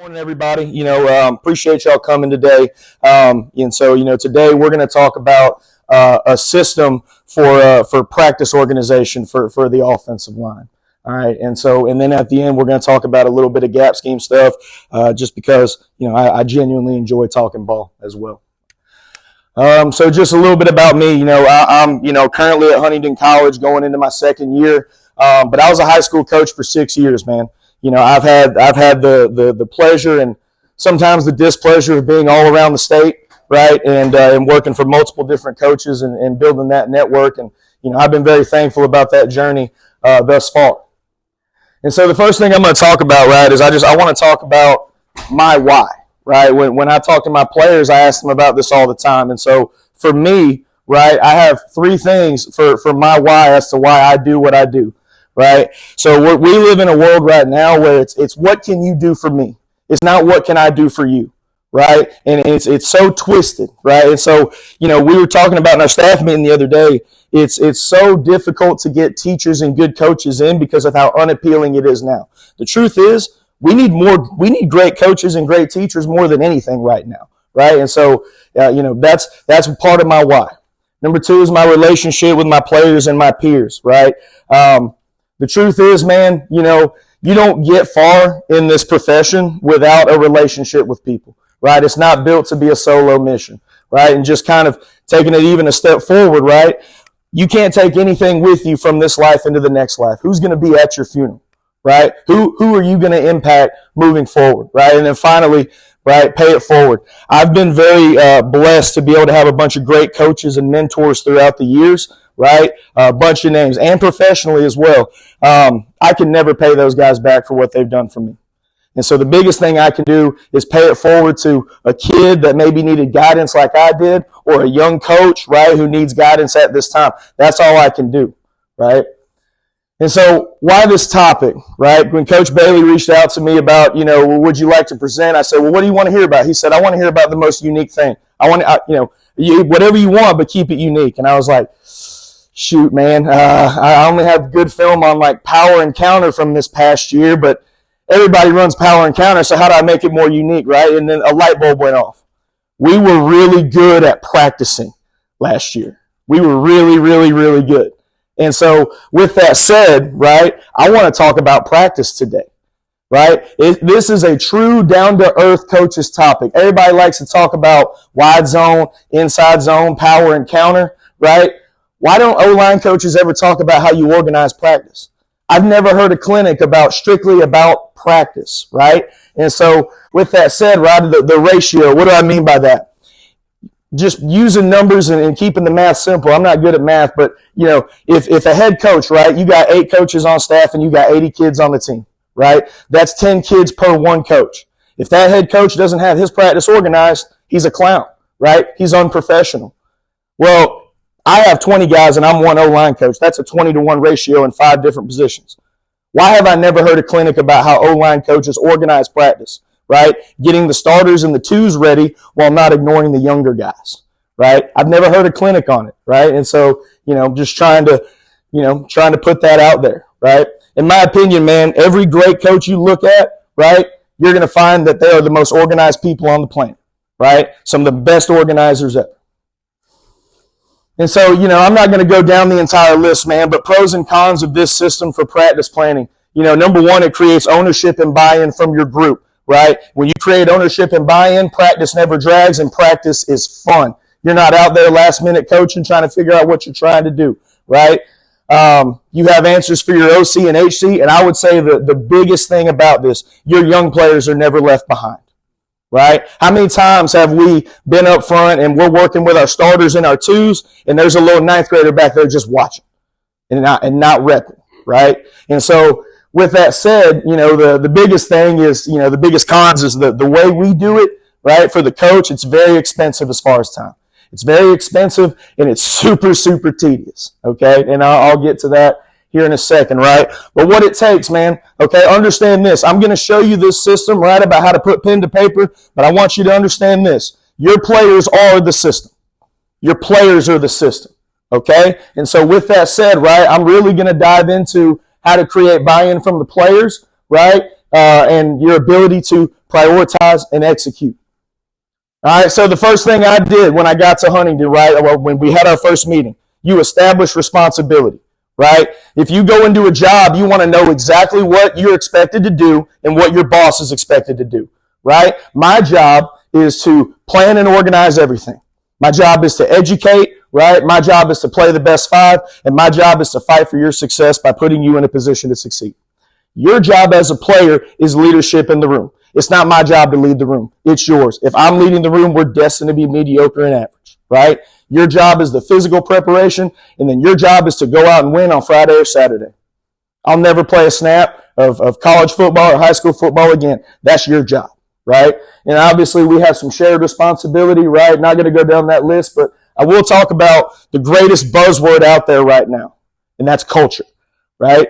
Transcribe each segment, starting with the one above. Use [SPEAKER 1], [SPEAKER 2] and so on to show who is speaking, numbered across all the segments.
[SPEAKER 1] Morning, everybody. Appreciate y'all coming today. Today we're going to talk about a system for practice organization for the offensive line. All right, and then at the end we're going to talk about a little bit of gap scheme stuff, just because I genuinely enjoy talking ball as well. So just a little bit about me. I'm currently at Huntingdon College, going into my second year, but I was a high school coach for 6 years, man. I've had the pleasure and sometimes the displeasure of being all around the state, right, and working for multiple different coaches and building that network. And I've been very thankful about that journey thus far. And so the first thing I'm going to talk about, right, is I want to talk about my why, right. When I talk to my players, I ask them about this all the time. And so for me, right, I have three things for my why as to why I do what I do. Right? So we live in a world right now where it's what can you do for me? It's not what can I do for you, right? And it's so twisted, right? And so, we were talking about in our staff meeting the other day, it's so difficult to get teachers and good coaches in because of how unappealing it is now. The truth is, we need great coaches and great teachers more than anything right now, right? And so, that's part of my why. Number two is my relationship with my players and my peers, right? The truth is, man, you don't get far in this profession without a relationship with people, right? It's not built to be a solo mission, right? And just kind of taking it even a step forward, right? You can't take anything with you from this life into the next life. Who's going to be at your funeral, right? Who are you going to impact moving forward, right? And then finally, right, pay it forward. I've been very blessed to be able to have a bunch of great coaches and mentors throughout the years, right? A bunch of names, and professionally as well. I can never pay those guys back for what they've done for me. And so the biggest thing I can do is pay it forward to a kid that maybe needed guidance like I did, or a young coach, right, who needs guidance at this time. That's all I can do, right? And so why this topic, right? When Coach Bailey reached out to me about, would you like to present? I said, well, what do you want to hear about? He said, I want to hear about the most unique thing. Whatever you want, but keep it unique. And I was like, shoot, man, I only have good film on like power and counter from this past year, but everybody runs power and counter, so how do I make it more unique, right? And then a light bulb went off. We were really good at practicing last year. We were really, really, really good. And so with that said, right, I want to talk about practice today, right? This is a true down-to-earth coach's topic. Everybody likes to talk about wide zone, inside zone, power and counter, right? Why don't O-line coaches ever talk about how you organize practice? I've never heard a clinic strictly about practice, right? And so with that said, right, the ratio, what do I mean by that? Just using numbers and keeping the math simple. I'm not good at math, but, if a head coach, right, you got 8 coaches on staff and you got 80 kids on the team, right? That's 10 kids per one coach. If that head coach doesn't have his practice organized, he's a clown, right? He's unprofessional. Well, I have 20 guys and I'm one O-line coach. That's a 20-to-1 ratio in 5 different positions. Why have I never heard a clinic about how O-line coaches organize practice, right? Getting the starters and the twos ready while not ignoring the younger guys, right? I've never heard a clinic on it, right? And so, just trying to put that out there, right? In my opinion, man, every great coach you look at, right, you're going to find that they are the most organized people on the planet, right? Some of the best organizers ever. And so, I'm not going to go down the entire list, man, but pros and cons of this system for practice planning. Number one, it creates ownership and buy-in from your group, right? When you create ownership and buy-in, practice never drags and practice is fun. You're not out there last-minute coaching trying to figure out what you're trying to do, right? You have answers for your OC and HC, and I would say the biggest thing about this, your young players are never left behind. Right? How many times have we been up front and we're working with our starters and our twos, and there's a little 9th grader back there just watching and not repping, right? And so with that said, the biggest thing is, the biggest cons is the way we do it, right? For the coach, it's very expensive as far as time. It's very expensive and it's super, super tedious, okay? And I'll get to that here in a second, right? But what it takes, man, okay, understand this. I'm going to show you this system, right, about how to put pen to paper, but I want you to understand this. Your players are the system. Your players are the system, okay? And so with that said, right, I'm really going to dive into how to create buy-in from the players, right? and your ability to prioritize and execute. All right, so the first thing I did when I got to Huntingdon, right, when we had our first meeting, you establish responsibility, right? If you go into a job, you want to know exactly what you're expected to do and what your boss is expected to do, right? My job is to plan and organize everything. My job is to educate, right? My job is to play the best five, and my job is to fight for your success by putting you in a position to succeed. Your job as a player is leadership in the room. It's not my job to lead the room. It's yours. If I'm leading the room, we're destined to be mediocre and average, right? Your job is the physical preparation, and then your job is to go out and win on Friday or Saturday. I'll never play a snap of college football or high school football again. That's your job, right? And obviously we have some shared responsibility, right? Not going to go down that list, but I will talk about the greatest buzzword out there right now, and that's culture, right?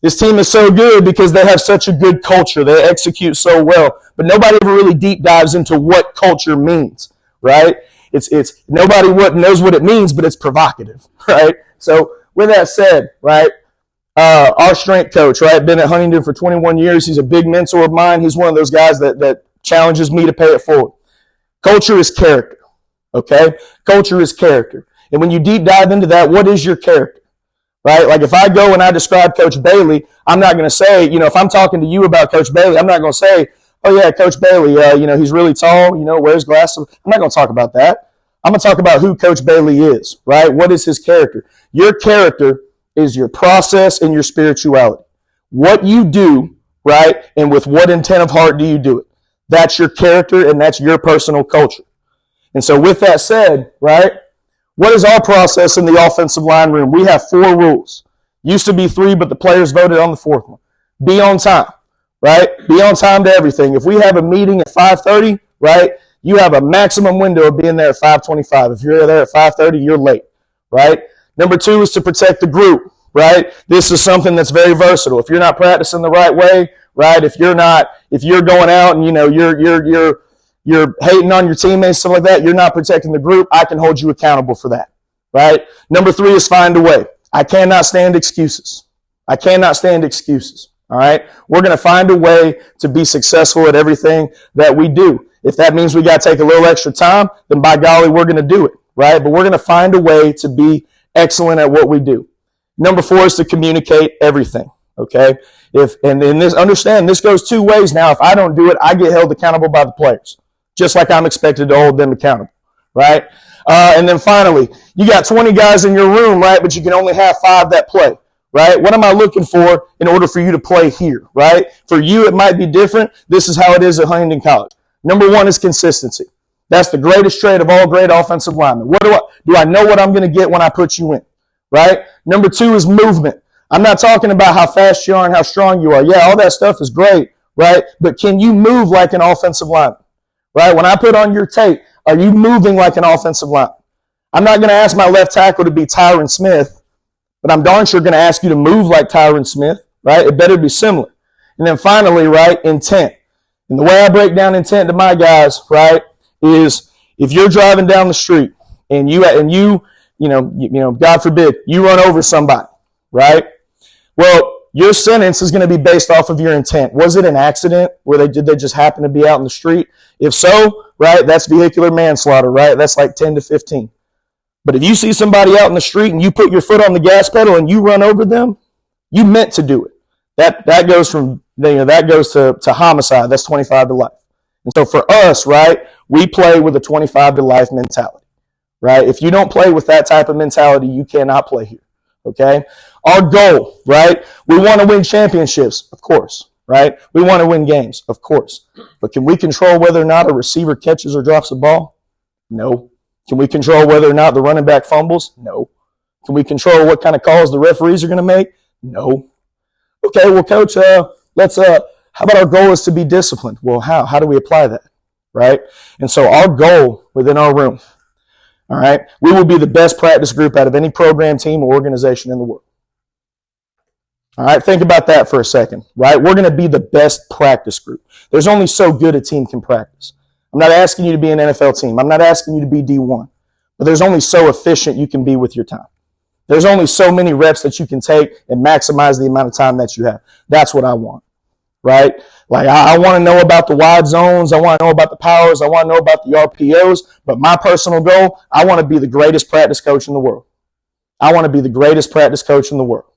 [SPEAKER 1] This team is so good because they have such a good culture. They execute so well, but nobody ever really deep dives into what culture means, right? It's nobody knows what it means, but it's provocative, right? So with that said, right, our strength coach, right, been at Huntingdon for 21 years. He's a big mentor of mine. He's one of those guys that challenges me to pay it forward. Culture is character, okay? Culture is character. And when you deep dive into that, what is your character? Right? Like if I go and I describe Coach Bailey, I'm not going to say, if I'm talking to you about Coach Bailey, I'm not going to say, oh yeah, Coach Bailey, he's really tall, wears glasses. I'm not going to talk about that. I'm going to talk about who Coach Bailey is, right? What is his character? Your character is your process and your spirituality. What you do, right? And with what intent of heart do you do it? That's your character and that's your personal culture. And so with that said, right? What is our process in the offensive line room? We have 4 rules. Used to be 3, but the players voted on the 4th one. Be on time, right? Be on time to everything. If we have a meeting at 5:30, right, you have a maximum window of being there at 5:25. If you're there at 5:30, you're late, right? Number 2 is to protect the group, right? This is something that's very versatile. If you're not practicing the right way, right, if you're going out and, you're hating on your teammates, stuff like that, you're not protecting the group, I can hold you accountable for that, right? Number 3 is find a way. I cannot stand excuses. I cannot stand excuses, all right? We're going to find a way to be successful at everything that we do. If that means we got to take a little extra time, then by golly, we're going to do it, right? But we're going to find a way to be excellent at what we do. Number 4 is to communicate everything, okay? Understand, this goes 2 ways now. If I don't do it, I get held accountable by the players, just like I'm expected to hold them accountable, right? And then finally, you got 20 guys in your room, right? But you can only have 5 that play, right? What am I looking for in order for you to play here, right? For you, it might be different. This is how it is at Huntingdon College. Number 1 is consistency. That's the greatest trait of all great offensive linemen. Do I know what I'm going to get when I put you in, right? Number 2 is movement. I'm not talking about how fast you are and how strong you are. Yeah, all that stuff is great, right? But can you move like an offensive lineman? Right? When I put on your tape, are you moving like an offensive lineman? I'm not going to ask my left tackle to be Tyron Smith, but I'm darn sure going to ask you to move like Tyron Smith, right? It better be similar. And then finally, right, intent. And the way I break down intent to my guys, right, is if you're driving down the street and you God forbid, you run over somebody, right? Well, your sentence is going to be based off of your intent. Was it an accident? Did they just happen to be out in the street? If so, right, that's vehicular manslaughter, right? That's like 10 to 15. But if you see somebody out in the street and you put your foot on the gas pedal and you run over them, you meant to do it. That goes to homicide. That's 25 to life. And so for us, right, we play with a 25 to life mentality, right? If you don't play with that type of mentality, you cannot play here. Okay? Our goal, right? We want to win championships, of course, right? We want to win games, of course. But can we control whether or not a receiver catches or drops the ball? No. Can we control whether or not the running back fumbles? No. Can we control what kind of calls the referees are going to make? No. Okay, well, Coach, how about our goal is to be disciplined? Well, how do we apply that, right? And so our goal within our room, all right, we will be the best practice group out of any program, team, or organization in the world. All right, think about that for a second, right? We're going to be the best practice group. There's only so good a team can practice. I'm not asking you to be an NFL team. I'm not asking you to be D1. But there's only so efficient you can be with your time. There's only so many reps that you can take and maximize the amount of time that you have. That's what I want, right? Like I want to know about the wide zones. I want to know about the powers. I want to know about the RPOs. But my personal goal, I want to be the greatest practice coach in the world. I want to be the greatest practice coach in the world.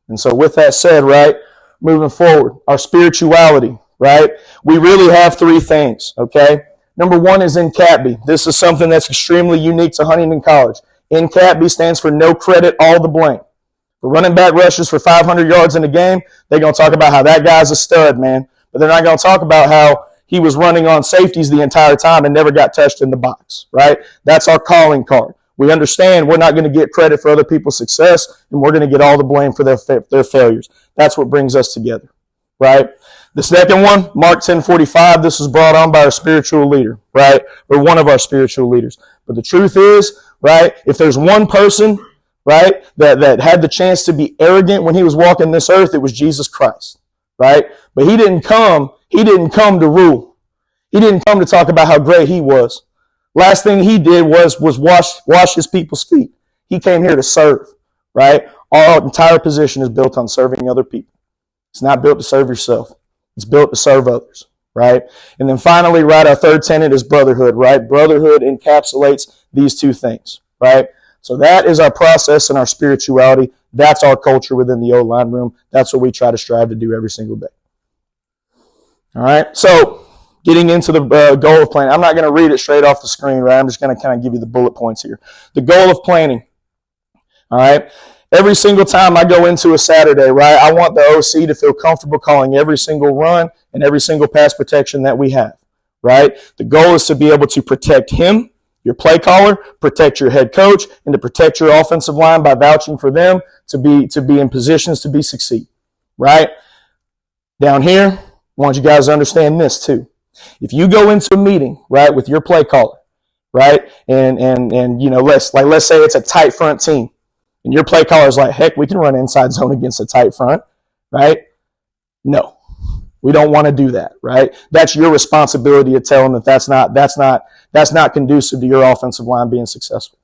[SPEAKER 1] And so with that said, right, moving forward, our spirituality, right? We really have three things, okay? Number one is NCATB. This is something that's extremely unique to Huntingdon College. NCATB stands for no credit, all the blame. For running back rushes for 500 yards in a game, they're going to talk about how that guy's a stud, man. But they're not going to talk about how he was running on safeties the entire time and never got touched in the box, right? That's our calling card. We understand we're not going to get credit for other people's success, and we're going to get all the blame for their failures. That's what brings us together, right? The second one, Mark 10:45, this was brought on by our spiritual leader, right? Or one of our spiritual leaders. But the truth is, right, if there's one person, right, that had the chance to be arrogant when he was walking this earth, it was Jesus Christ, right? But he didn't come to rule. He didn't come to talk about how great he was. Last thing he did was wash his people's feet. He came here to serve, right? Our entire position is built on serving other people. It's not built to serve yourself. It's built to serve others, right? And then finally, right, our third tenet is brotherhood, right? Brotherhood encapsulates these two things, right? So that is our process and our spirituality. That's our culture within the O-line room. That's what we try to strive to do every single day. All right, so getting into the goal of planning. I'm not going to read it straight off the screen, right? I'm just going to kind of give you the bullet points here. The goal of planning, all right? Every single time I go into a Saturday, right, I want the OC to feel comfortable calling every single run and every single pass protection that we have, right? The goal is to be able to protect him, your play caller, protect your head coach, and to protect your offensive line by vouching for them to be in positions to succeed, right? Down here, I want you guys to understand this too. If you go into a meeting, right, with your play caller, right, and you know, let's say it's a tight front team, and your play caller is like, heck, we can run inside zone against a tight front, right? No, we don't want to do that, right? That's your responsibility to tell them that that's not conducive to your offensive line being successful.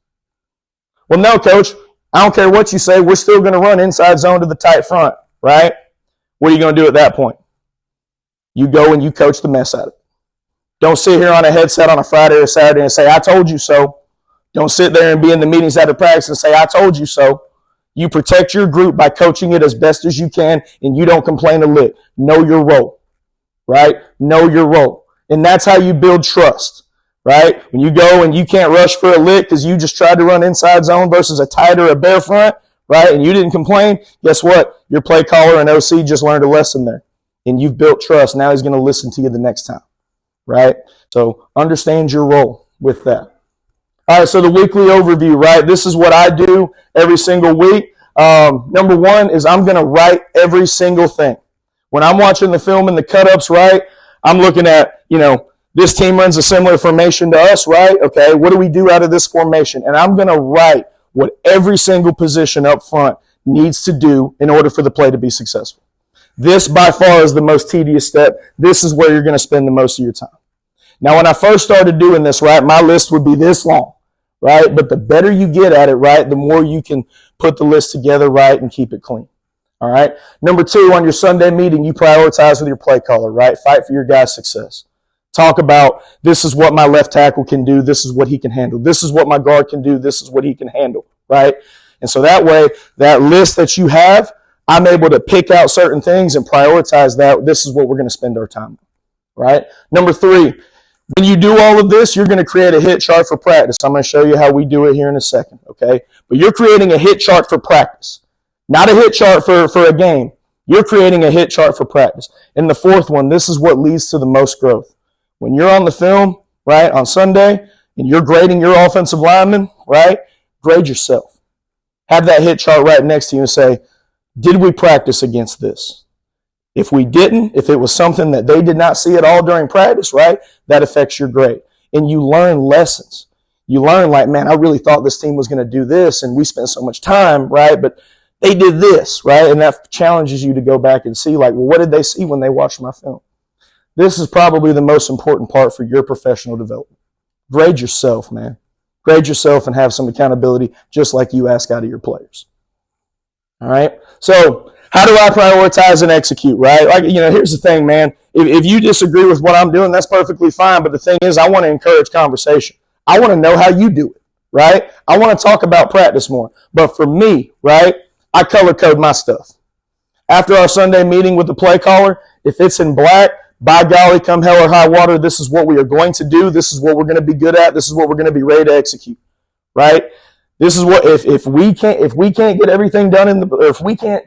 [SPEAKER 1] Well, no, coach, I don't care what you say. We're still going to run inside zone to the tight front, right? What are you going to do at that point? You go and you coach the mess out of it. Don't sit here on a headset on a Friday or Saturday and say, I told you so. Don't sit there and be in the meetings after practice and say, I told you so. You protect your group by coaching it as best as you can, and you don't complain a lick. Know your role, right? Know your role. And that's how you build trust, right? When you go and you can't rush for a lick because you just tried to run inside zone versus a tight or a bare front, right? And you didn't complain, guess what? Your play caller and OC just learned a lesson there. And you've built trust. Now he's going to listen to you the next time, right? So understand your role with that. All right, so the weekly overview, right? This is what I do every single week. Number one is I'm going to write every single thing. When I'm watching the film and the cut-ups, right, I'm looking at, you know, this team runs a similar formation to us, right? Okay, what do we do out of this formation? And I'm going to write what every single position up front needs to do in order for the play to be successful. This, by far, is the most tedious step. This is where you're going to spend the most of your time. Now, when I first started doing this, right, my list would be this long, right? But the better you get at it, right, the more you can put the list together, right, and keep it clean. All right? Number two, on your Sunday meeting, you prioritize with your play caller, right? Fight for your guy's success. Talk about, this is what my left tackle can do. This is what he can handle. This is what my guard can do. This is what he can handle, right? And so that way, that list that you have, I'm able to pick out certain things and prioritize that. This is what we're going to spend our time on, right? Number three, when you do all of this, you're going to create a hit chart for practice. I'm going to show you how we do it here in a second, okay? But you're creating a hit chart for practice, not a hit chart for a game. You're creating a hit chart for practice. And the fourth one, this is what leads to the most growth. When you're on the film, right, on Sunday, and you're grading your offensive lineman, right, grade yourself. Have that hit chart right next to you and say, did we practice against this? If we didn't, if it was something that they did not see at all during practice, right, that affects your grade. And you learn lessons. You learn like, man, I really thought this team was going to do this, and we spent so much time, right, but they did this, right, and that challenges you to go back and see, like, well, what did they see when they watched my film? This is probably the most important part for your professional development. Grade yourself, man. Grade yourself and have some accountability, just like you ask out of your players. All right? So How do I prioritize and execute, right? Like, here's the thing, man. If you disagree with what I'm doing, that's perfectly fine. But the thing is, I want to encourage conversation. I want to know how you do it, right? I want to talk about practice more. But for me, right, I color code my stuff. After our Sunday meeting with the play caller, if it's in black, by golly, come hell or high water, this is what we are going to do. This is what we're going to be good at. This is what we're going to be ready to execute, right? This is what if we can't get everything done or if we can't,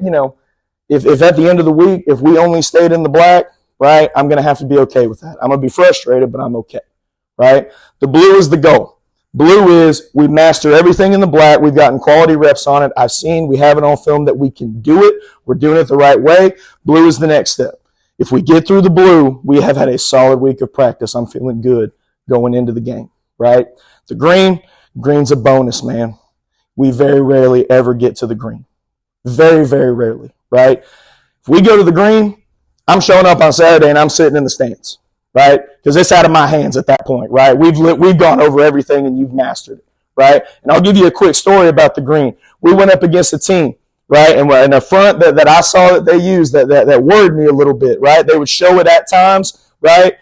[SPEAKER 1] if at the end of the week, if we only stayed in the black, right, I'm going to have to be okay with that. I'm going to be frustrated, but I'm okay, right? The blue is the goal. Blue is we master everything in the black. We've gotten quality reps on it. We have it on film that we can do it. We're doing it the right way. Blue is the next step. If we get through the blue, we have had a solid week of practice. I'm feeling good going into the game, right? The green's a bonus, man. We very rarely ever get to the green. Very, very rarely, right? If we go to the green, I'm showing up on Saturday and I'm sitting in the stands, right? Because it's out of my hands at that point, right? We've gone over everything and you've mastered it, right? And I'll give you a quick story about the green. We went up against a team, right? And in the front that I saw that they used that worried me a little bit, right? They would show it at times, right?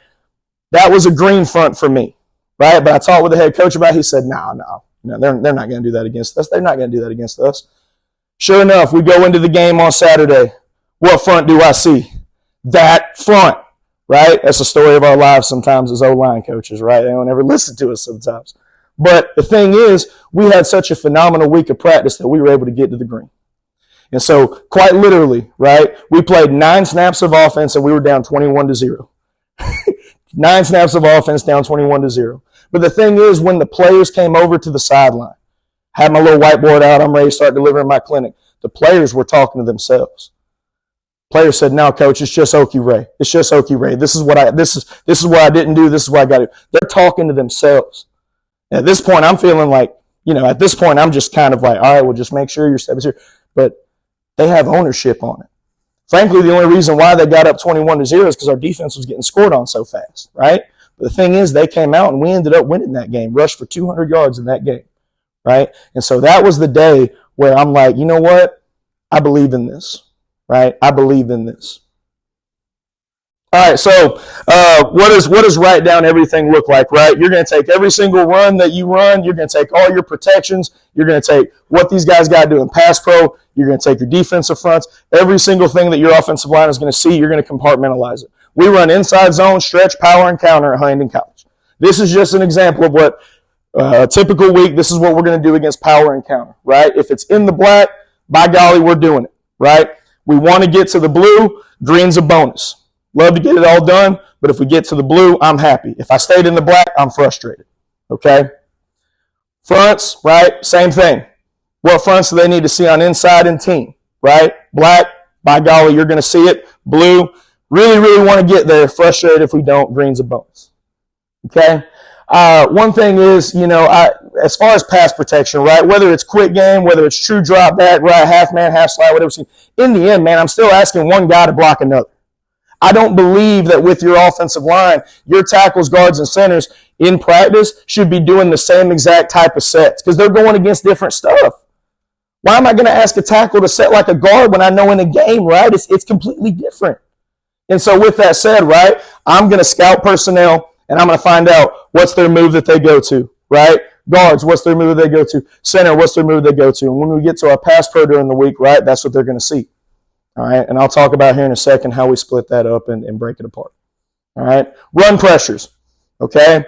[SPEAKER 1] That was a green front for me, right? But I talked with the head coach about it. He said, no, they're not going to do that against us. They're not going to do that against us. Sure enough, we go into the game on Saturday. What front do I see? That front, right? That's the story of our lives sometimes as O-line coaches, right? They don't ever listen to us sometimes. But the thing is, we had such a phenomenal week of practice that we were able to get to the green. And so, quite literally, right, we played 9 snaps of offense and we were down 21-0. 9 snaps of offense, down 21-0. But the thing is, when the players came over to the sideline, had my little whiteboard out, I'm ready to start delivering my clinic. The players were talking to themselves. Players said, "No, coach, it's just Okie Ray. It's just Okie Ray. This is what I didn't do. This is what I got to do." They're talking to themselves. And at this point, I'm feeling like, at this point, I'm just kind of like, all right, well, just make sure your step is here. But they have ownership on it. Frankly, the only reason why they got up 21-0 is because our defense was getting scored on so fast, right? But the thing is, they came out and we ended up winning that game, rushed for 200 yards in that game, right? And so that was the day where I'm like, you know what? I believe in this, right? I believe in this. All right, so what does write down everything look like, right? You're going to take every single run that you run. You're going to take all your protections. You're going to take what these guys got to do in pass pro. You're going to take your defensive fronts. Every single thing that your offensive line is going to see, you're going to compartmentalize it. We run inside zone, stretch, power, and counter at Huntingdon College. This is just an example of what a typical week, this is what we're going to do against power and counter, right? If it's in the black, by golly, we're doing it, right? We want to get to the blue. Green's a bonus. Love to get it all done, but if we get to the blue, I'm happy. If I stayed in the black, I'm frustrated, okay? Fronts, right? Same thing. What fronts do they need to see on inside and team, right? Black, by golly, you're going to see it. Blue, really, really want to get there. Frustrated if we don't. Green's a bonus, okay? One thing is, as far as pass protection, right, whether it's quick game, whether it's true drop back, right, half man, half slide, whatever, in the end, man, I'm still asking one guy to block another. I don't believe that with your offensive line, your tackles, guards, and centers in practice should be doing the same exact type of sets because they're going against different stuff. Why am I going to ask a tackle to set like a guard when I know in a game, right, it's completely different? And so with that said, right, I'm going to scout personnel and I'm going to find out what's their move that they go to, right? Guards, what's their move they go to? Center, what's their move they go to? And when we get to our pass pro during the week, right, that's what they're going to see. All right, and I'll talk about here in a second how we split that up and break it apart. All right, run pressures, okay?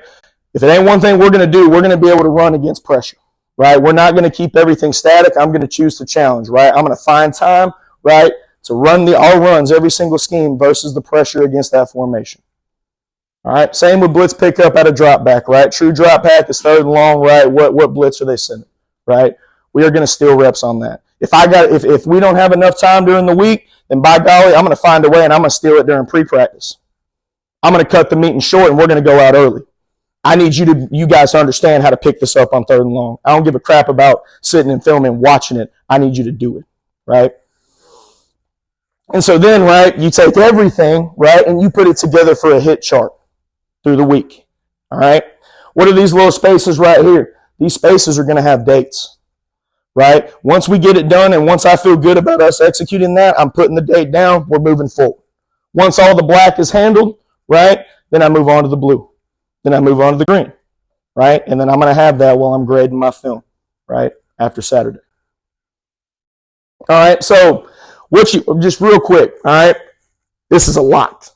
[SPEAKER 1] If it ain't one thing we're going to do, we're going to be able to run against pressure, right? We're not going to keep everything static. I'm going to choose to challenge, right? I'm going to find time, right, to run our runs, every single scheme versus the pressure against that formation. All right, same with blitz pickup at a drop back, right? True drop back is third and long, right? What blitz are they sending, right? We are going to steal reps on that. If we don't have enough time during the week, then by golly, I'm going to find a way and I'm going to steal it during pre-practice. I'm going to cut the meeting short and we're going to go out early. I need you guys to understand how to pick this up on third and long. I don't give a crap about sitting and filming, watching it. I need you to do it, right? And so then, right, you take everything, right, and you put it together for a hit chart through the week, all right? What are these little spaces right here? These spaces are going to have dates. right? Once we get it done and once I feel good about us executing that, I'm putting the date down, we're moving forward. Once all the black is handled, right, then I move on to the blue. Then I move on to the green, right? And then I'm going to have that while I'm grading my film, right, after Saturday. All right, so just real quick, all right, this is a lot,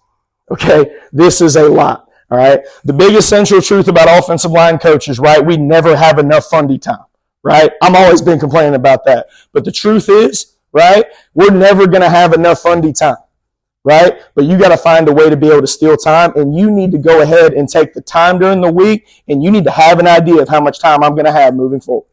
[SPEAKER 1] okay? This is a lot, all right? The biggest central truth about offensive line coaches, right, we never have enough Fundy time, right? I'm always been complaining about that. But the truth is, right, we're never going to have enough Fundy time, right? But you got to find a way to be able to steal time, and you need to go ahead and take the time during the week, and you need to have an idea of how much time I'm going to have moving forward.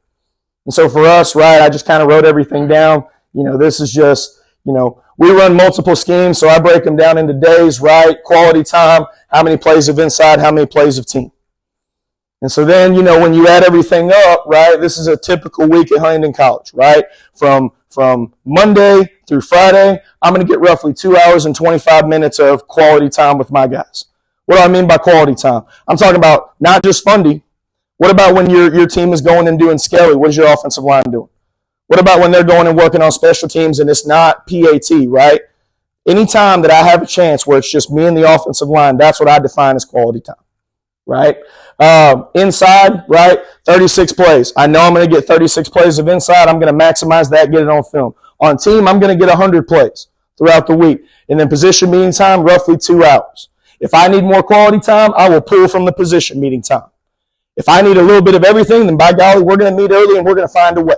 [SPEAKER 1] And so for us, right, I just kind of wrote everything down. This is just, we run multiple schemes, so I break them down into days, right? Quality time, how many plays of inside, how many plays of team. And so then, when you add everything up, right, this is a typical week at Huntingdon College, right? From Monday through Friday, I'm going to get roughly 2 hours and 25 minutes of quality time with my guys. What do I mean by quality time? I'm talking about not just Fundy. What about when your team is going and doing Skelly? What is your offensive line doing? What about when they're going and working on special teams and it's not PAT, right? Anytime that I have a chance where it's just me and the offensive line, that's what I define as quality time, right? Inside, right, 36 plays. I know I'm going to get 36 plays of inside. I'm going to maximize that, get it on film. On team, I'm going to get 100 plays throughout the week. And then position meeting time, roughly 2 hours. If I need more quality time, I will pull from the position meeting time. If I need a little bit of everything, then by golly, we're going to meet early and we're going to find a way.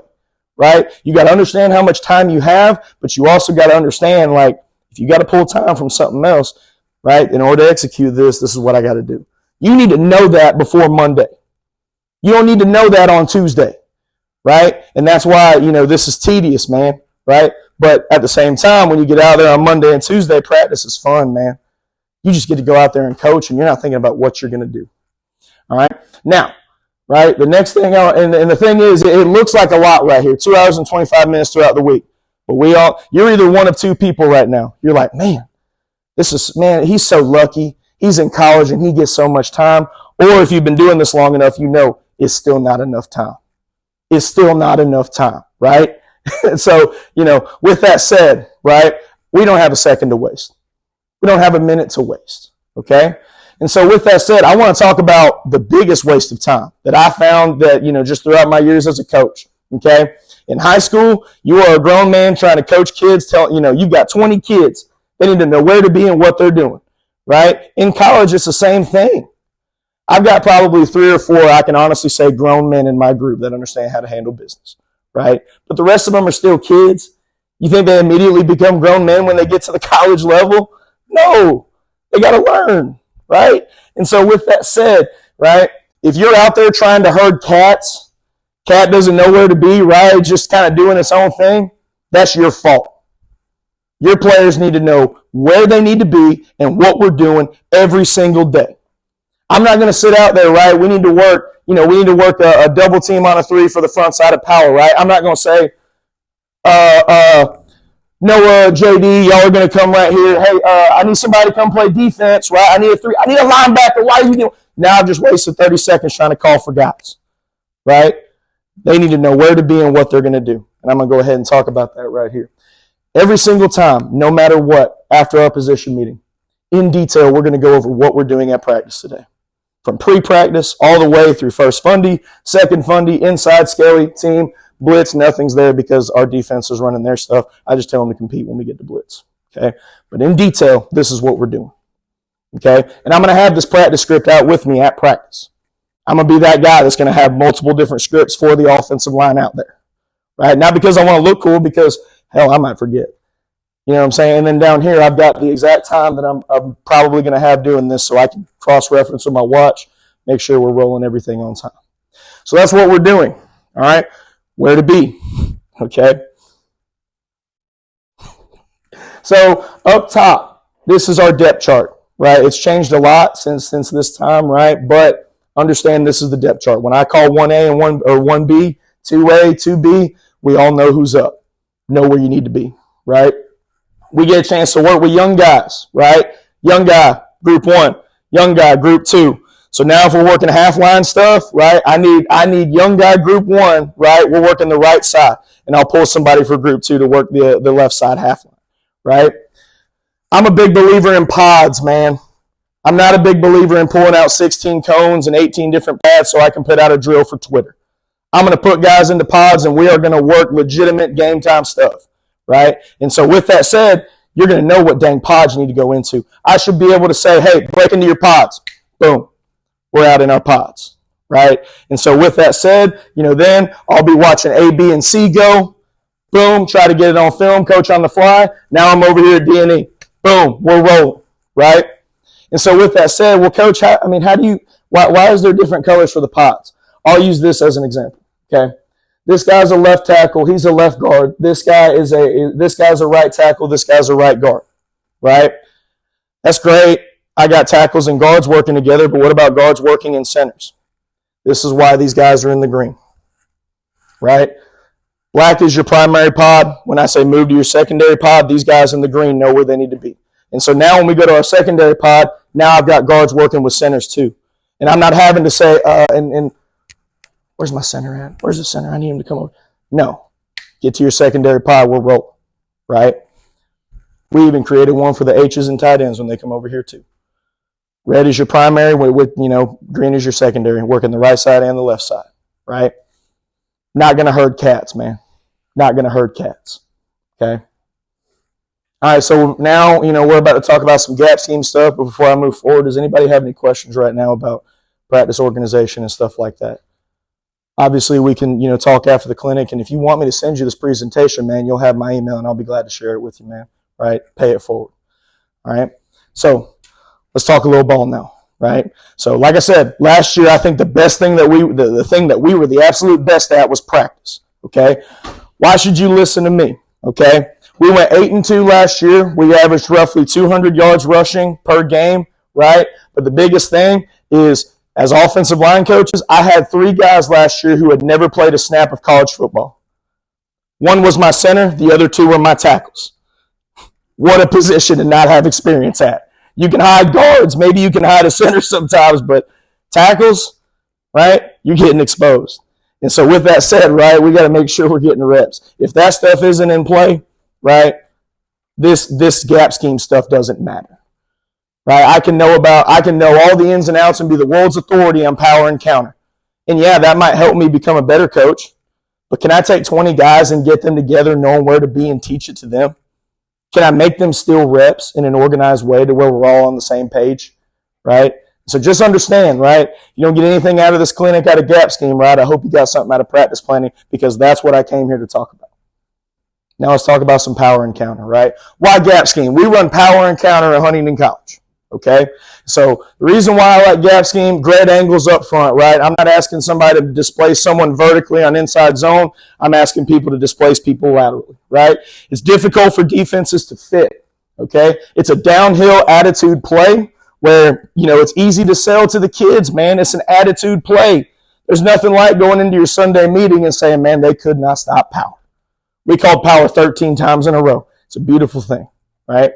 [SPEAKER 1] Right? You got to understand how much time you have, but you also got to understand, if you got to pull time from something else, right, in order to execute this is what I got to do. You need to know that before Monday. You don't need to know that on Tuesday, right? And that's why, this is tedious, man, right? But at the same time, when you get out there on Monday and Tuesday, practice is fun, man. You just get to go out there and coach, and you're not thinking about what you're going to do. All right? Now, right? The next thing, and the thing is, it looks like a lot right here, 2 hours and 25 minutes throughout the week. But you're either one of two people right now. You're like, man, he's so lucky. He's in college and he gets so much time. Or if you've been doing this long enough, it's still not enough time. It's still not enough time, right? So, with that said, right, we don't have a second to waste. We don't have a minute to waste, okay? And so with that said, I want to talk about the biggest waste of time that I found that, just throughout my years as a coach, okay? In high school, you are a grown man trying to coach kids, you've got 20 kids. They need to know where to be and what they're doing, right? In college, it's the same thing. I've got probably 3 or 4, I can honestly say, grown men in my group that understand how to handle business, right? But the rest of them are still kids. You think they immediately become grown men when they get to the college level? No, they got to learn. Right? And so with that said, right, if you're out there trying to herd cats, cat doesn't know where to be, right, just kind of doing its own thing, that's your fault. Your players need to know where they need to be and what we're doing every single day. I'm not going to sit out there, right, we need to work a double team on a 3 for the front side of power, right? I'm not going to say, Noah, JD, y'all are going to come right here. Hey, I need somebody to come play defense, right? I need a 3. I need a linebacker. Why are you doing? Now I've just wasted 30 seconds trying to call for guys, right? They need to know where to be and what they're going to do. And I'm going to go ahead and talk about that right here. Every single time, no matter what, after our position meeting, in detail, we're going to go over what we're doing at practice today. From pre-practice all the way through first Fundy, second Fundy, inside Skelly, team, blitz, nothing's there because our defense is running their stuff. I just tell them to compete when we get to blitz, okay? But in detail, this is what we're doing, okay? And I'm going to have this practice script out with me at practice. I'm going to be that guy that's going to have multiple different scripts for the offensive line out there, right? Not because I want to look cool, because, hell, I might forget. You know what I'm saying? And then down here, I've got the exact time that I'm probably going to have doing this so I can cross-reference with my watch, make sure we're rolling everything on time. So that's what we're doing, all right? Where to be, okay? So up top, this is our depth chart, right? It's changed a lot since this time, right? But understand this is the depth chart. When I call 1A and 1B, 2A, 2B, we all know who's up. Know where you need to be, right? We get a chance to work with young guys, right? Young guy, group 1. Young guy, group 2. So now if we're working half line stuff, right, I need young guy group 1, right, we're working the right side. And I'll pull somebody for group 2 to work the left side half line, right? I'm a big believer in pods, man. I'm not a big believer in pulling out 16 cones and 18 different paths so I can put out a drill for Twitter. I'm going to put guys into pods, and we are going to work legitimate game time stuff, right? And so with that said, you're going to know what dang pods you need to go into. I should be able to say, hey, break into your pods. Boom. We're out in our pods, right? And so with that said, then I'll be watching A, B, and C go. Boom. Try to get it on film, coach on the fly. Now I'm over here at D&E. Boom. We're rolling, right? And so with that said, well, coach, why is there different colors for the pods? I'll use this as an example, okay? This guy's a left tackle. He's a left guard. This guy's a right tackle. This guy's a right guard, right? That's great. I got tackles and guards working together, but what about guards working in centers? This is why these guys are in the green, right? Black is your primary pod. When I say move to your secondary pod, these guys in the green know where they need to be. And so now when we go to our secondary pod, now I've got guards working with centers too. And I'm not having to say, where's my center at? Where's the center? I need him to come over. No. Get to your secondary pod. We're rolling, right? We even created one for the H's and tight ends when they come over here too. Red is your primary, with green is your secondary, working the right side and the left side, right? Not going to herd cats, man. Not going to herd cats, okay? All right, so now, we're about to talk about some gap scheme stuff, but before I move forward, does anybody have any questions right now about practice organization and stuff like that? Obviously, we can, talk after the clinic, and if you want me to send you this presentation, man, you'll have my email, and I'll be glad to share it with you, man, right? Pay it forward, all right? So let's talk a little ball now, right? So like I said, last year, I think the best thing the thing that we were the absolute best at was practice, okay? Why should you listen to me, okay? We went 8-2 last year. We averaged roughly 200 yards rushing per game, right? But the biggest thing is, as offensive line coaches, I had 3 guys last year who had never played a snap of college football. One was my center. The other 2 were my tackles. What a position to not have experience at. You can hide guards. Maybe you can hide a center sometimes, but tackles, right, you're getting exposed. And so with that said, right, we got to make sure we're getting reps. If that stuff isn't in play, right, this gap scheme stuff doesn't matter. Right? I can know all the ins and outs and be the world's authority on power and counter. And yeah, that might help me become a better coach. But can I take 20 guys and get them together knowing where to be and teach it to them? Can I make them steal reps in an organized way to where we're all on the same page? Right? So just understand, right? You don't get anything out of this clinic out of gap scheme, right? I hope you got something out of practice planning, because that's what I came here to talk about. Now let's talk about some power and counter, right? Why gap scheme? We run power and counter at Huntingdon College. Okay, so the reason why I like gap scheme, great angles up front, right? I'm not asking somebody to displace someone vertically on inside zone. I'm asking people to displace people laterally, right? It's difficult for defenses to fit, okay? It's a downhill attitude play where, it's easy to sell to the kids, man. It's an attitude play. There's nothing like going into your Sunday meeting and saying, man, they could not stop power. We called power 13 times in a row. It's a beautiful thing, right?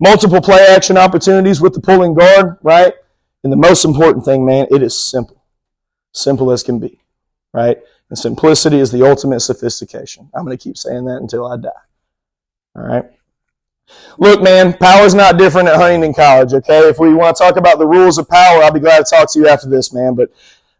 [SPEAKER 1] Multiple play action opportunities with the pulling guard, right? And the most important thing, man, it is simple. Simple as can be, right? And simplicity is the ultimate sophistication. I'm going to keep saying that until I die, all right? Look, man, power's not different at Huntingdon College, okay? If we want to talk about the rules of power, I'll be glad to talk to you after this, man. But,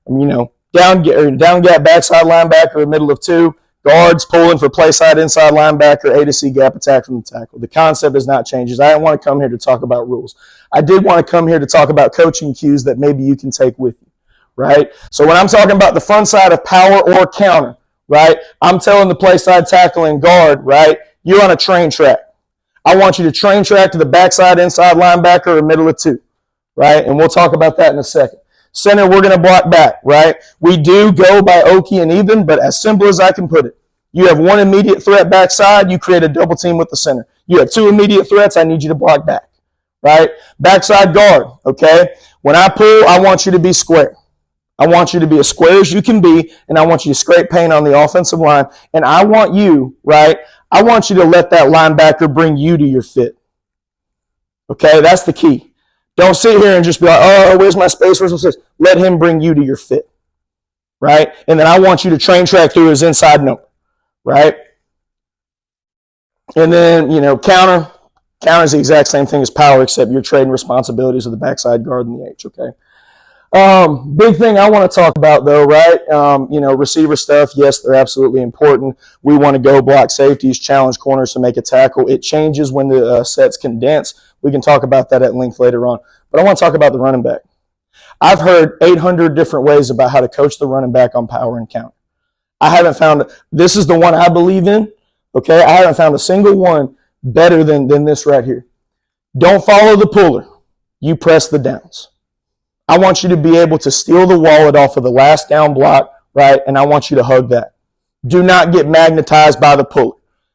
[SPEAKER 1] down gap backside linebacker, middle of 2. Guards pulling for play side inside linebacker, A to C gap attack from the tackle. The concept has not changed. I didn't want to come here to talk about rules. I did want to come here to talk about coaching cues that maybe you can take with you, right? So when I'm talking about the front side of power or counter, right, I'm telling the play side tackle and guard, right, you're on a train track. I want you to train track to the backside inside linebacker or middle of 2, right? And we'll talk about that in a second. Center, we're going to block back, right? We do go by Okie and even, but as simple as I can put it. You have 1 immediate threat backside, you create a double team with the center. You have 2 immediate threats, I need you to block back, right? Backside guard, okay? When I pull, I want you to be square. I want you to be as square as you can be, and I want you to scrape paint on the offensive line. And I want you, right, I want you to let that linebacker bring you to your fit. Okay, that's the key. Don't sit here and just be like, oh, where's my space? Where's my space? Let him bring you to your fit, right? And then I want you to train track through his inside number, right? And then, counter. Counter is the exact same thing as power, except you're trading responsibilities of the backside guard and the H, okay? Big thing I want to talk about though, right? Receiver stuff, yes, they're absolutely important. We want to go block safeties, challenge corners to make a tackle. It changes when the sets condense. We can talk about that at length later on. But I want to talk about the running back. I've heard 800 different ways about how to coach the running back on power and counter. I haven't found, this is the one I believe in, okay? I haven't found a single one better than this right here. Don't follow the puller. You press the downs. I want you to be able to steal the wallet off of the last down block, right? And I want you to hug that. Do not get magnetized by the puller.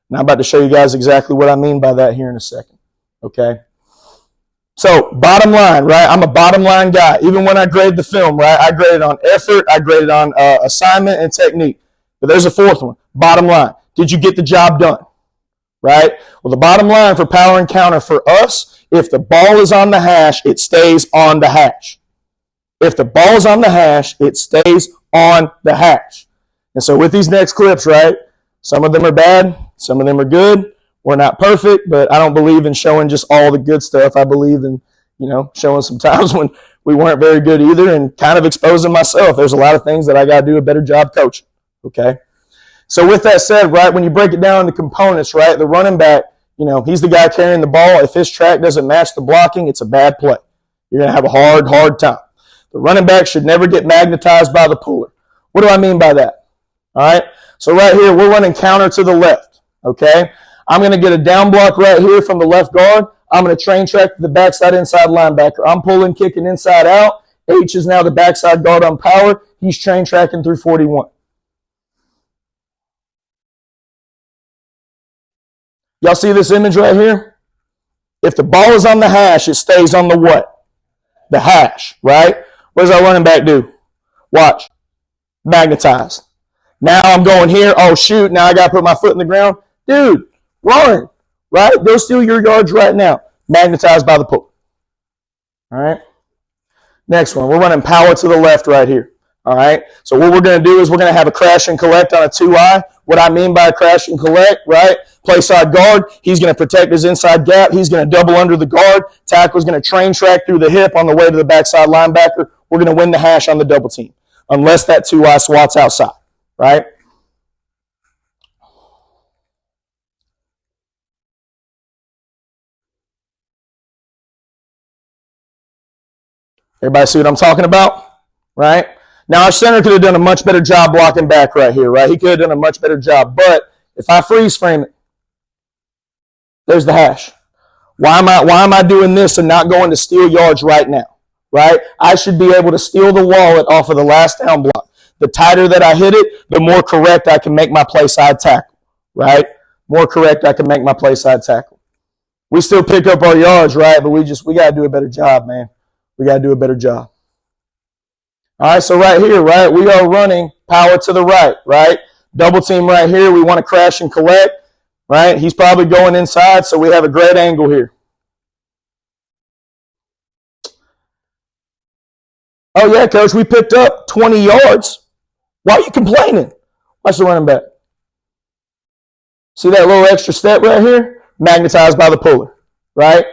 [SPEAKER 1] And I'm about to show you guys exactly what I mean by that here in a second, okay? So, bottom line, right? I'm a bottom line guy. Even when I grade the film, right? I graded on effort. I graded on assignment and technique. But there's a fourth one. Bottom line. Did you get the job done? Right? Well, the bottom line for power and counter for us, if the ball is on the hash, it stays on the hash. If the ball is on the hash, it stays on the hash. And so with these next clips, right, some of them are bad, some of them are good. We're not perfect, but I don't believe in showing just all the good stuff. I believe in, showing some times when we weren't very good either and kind of exposing myself. There's a lot of things that I got to do a better job coaching, okay? So with that said, right, when you break it down into components, right, the running back, he's the guy carrying the ball. If his track doesn't match the blocking, it's a bad play. You're going to have a hard time. The running back should never get magnetized by the puller. What do I mean by that? All right, so right here, we're running counter to the left, okay? I'm going to get a down block right here from the left guard. I'm going to train track to the backside inside linebacker. I'm pulling, kicking inside out. H is now the backside guard on power. He's train tracking through 41. Y'all see this image right here? If the ball is on the hash, it stays on the what? The hash, right? What does our running back do? Watch. Magnetized. Now I'm going here. Oh, shoot. Now I got to put my foot in the ground. Dude, run, right? Go steal your yards right now. Magnetized by the pull. All right? Next one. We're running power to the left right here. All right? So what we're going to do is we're going to have a crash and collect on a 2-eye. What I mean by a crash and collect, right? Play side guard. He's going to protect his inside gap. He's going to double under the guard. Tackle's going to train track through the hip on the way to the backside linebacker. We're going to win the hash on the double team. Unless that 2-eye swats outside, right? Everybody see what I'm talking about? Right? Now, our center could have done a much better job blocking back right here, right? He could have done a much better job. But if I freeze frame it, there's the hash. Why am I doing this and not going to steal yards right now? Right? I should be able to steal the wallet off of the last down block. The tighter that I hit it, the more correct I can make my play side tackle. Right? More correct I can make my play side tackle. We still pick up our yards, right? But we got to do a better job, man. We got to do a better job. All right, so right here, right, we are running power to the right, right? Double team right here. We want to crash and collect, right? He's probably going inside, so we have a great angle here. Oh, yeah, coach, we picked up 20 yards. Why are you complaining? Watch the running back. See that little extra step right here? Magnetized by the puller, right?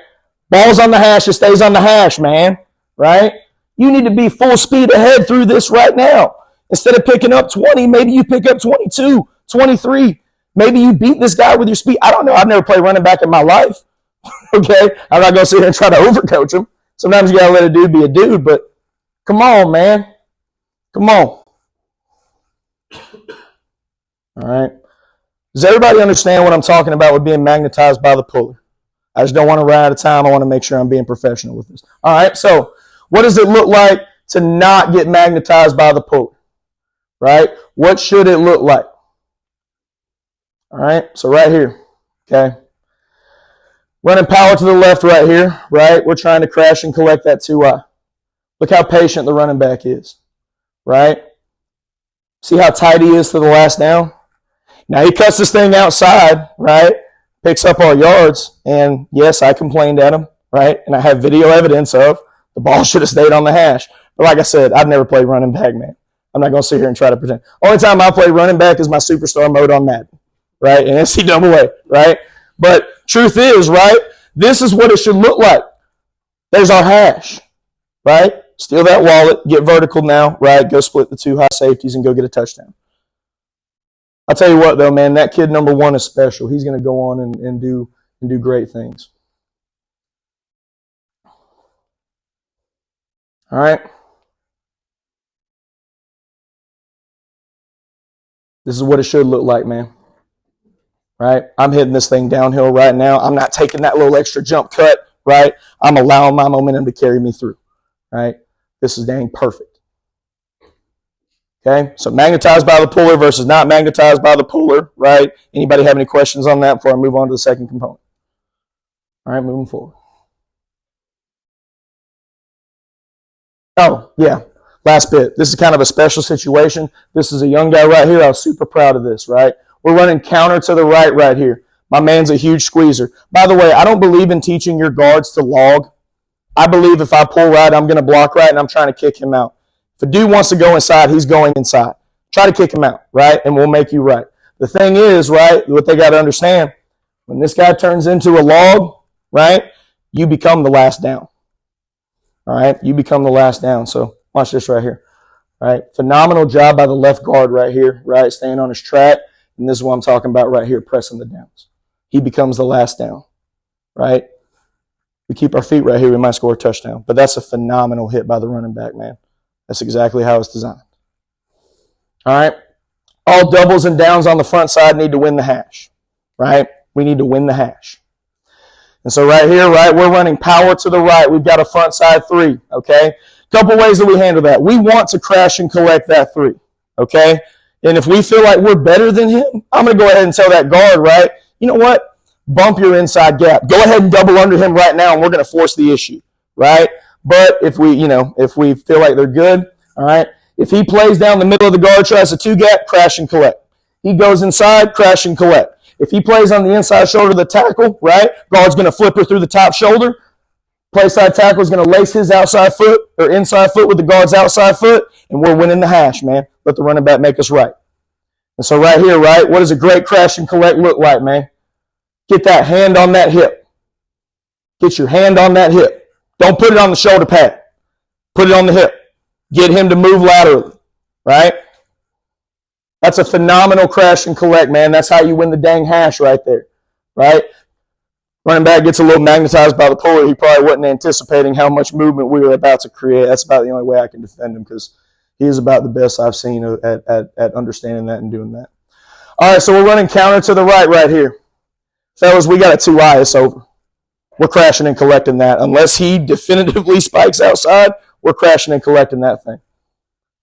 [SPEAKER 1] Ball's on the hash. It stays on the hash, man, right? You need to be full speed ahead through this right now. Instead of picking up 20, maybe you pick up 22, 23. Maybe you beat this guy with your speed. I don't know. I've never played running back in my life, okay? I'm not going to sit here and try to overcoach him. Sometimes you got to let a dude be a dude, but come on, man. Come on. All right. Does everybody understand what I'm talking about with being magnetized by the puller? I just don't want to run out of time. I want to make sure I'm being professional with this. All right, so what does it look like to not get magnetized by the puller? Right? What should it look like? All right, so right here, okay? Running power to the left right here, right? We're trying to crash and collect that 2-eye. Look how patient the running back is, right? See how tight he is to the last down? Now he cuts this thing outside, right? Picks up our yards, and yes, I complained at him. right? And I have video evidence of the ball should have stayed on the hash. But like I said, I've never played running back, man. I'm not going to sit here and try to pretend. Only time I play running back is my superstar mode on Madden, right? And NCAA, right? But truth is, right, this is what it should look like. There's our hash, right? Steal that wallet, get vertical now, right? Go split the two high safeties and go get a touchdown. I'll tell you what, though, man, that kid number 1 is special. He's going to go on and do great things. All right. This is what it should look like, man. Right? I'm hitting this thing downhill right now. I'm not taking that little extra jump cut, right? I'm allowing my momentum to carry me through, right? This is dang perfect. Okay? So magnetized by the puller versus not magnetized by the puller, right? Anybody have any questions on that before I move on to the second component? All right, moving forward. Oh, yeah. Last bit. This is kind of a special situation. This is a young guy right here. I was super proud of this, right? We're running counter to the right here. My man's a huge squeezer. By the way, I don't believe in teaching your guards to log. I believe if I pull right, I'm going to block right, and I'm trying to kick him out. If a dude wants to go inside, he's going inside. Try to kick him out, right? And we'll make you right. The thing is, right, what they got to understand, when this guy turns into a log, right, you become the last down. All right? You become the last down. So watch this right here. All right? Phenomenal job by the left guard right here, right, staying on his track. And this is what I'm talking about right here, pressing the downs. He becomes the last down, right? We keep our feet right here, we might score a touchdown. But that's a phenomenal hit by the running back, man. That's exactly how it's designed. All right? All doubles and downs on the front side need to win the hash, right? We need to win the hash. And so right here, right, we're running power to the right. We've got a front side 3, okay? Couple ways that we handle that. We want to crash and collect that 3, okay? And if we feel like we're better than him, I'm going to go ahead and tell that guard, right, you know what? Bump your inside gap. Go ahead and double under him right now, and we're going to force the issue, right? But if we feel like they're good, all right, if he plays down the middle of the guard, tries a 2-gap, crash and collect. He goes inside, crash and collect. If he plays on the inside shoulder of the tackle, right, guard's going to flip her through the top shoulder. Play side tackle is going to lace his outside foot or inside foot with the guard's outside foot, and we're winning the hash, man. Let the running back make us right. And so right here, right, what does a great crash and collect look like, man? Get that hand on that hip. Get your hand on that hip. Don't put it on the shoulder pad. Put it on the hip. Get him to move laterally, right? That's a phenomenal crash and collect, man. That's how you win the dang hash right there, right? Running back gets a little magnetized by the puller. He probably wasn't anticipating how much movement we were about to create. That's about the only way I can defend him because he is about the best I've seen at understanding that and doing that. All right, so we're running counter to the right here. Fellas, we got a 2-eye. It's over. We're crashing and collecting that. Unless he definitively spikes outside, we're crashing and collecting that thing.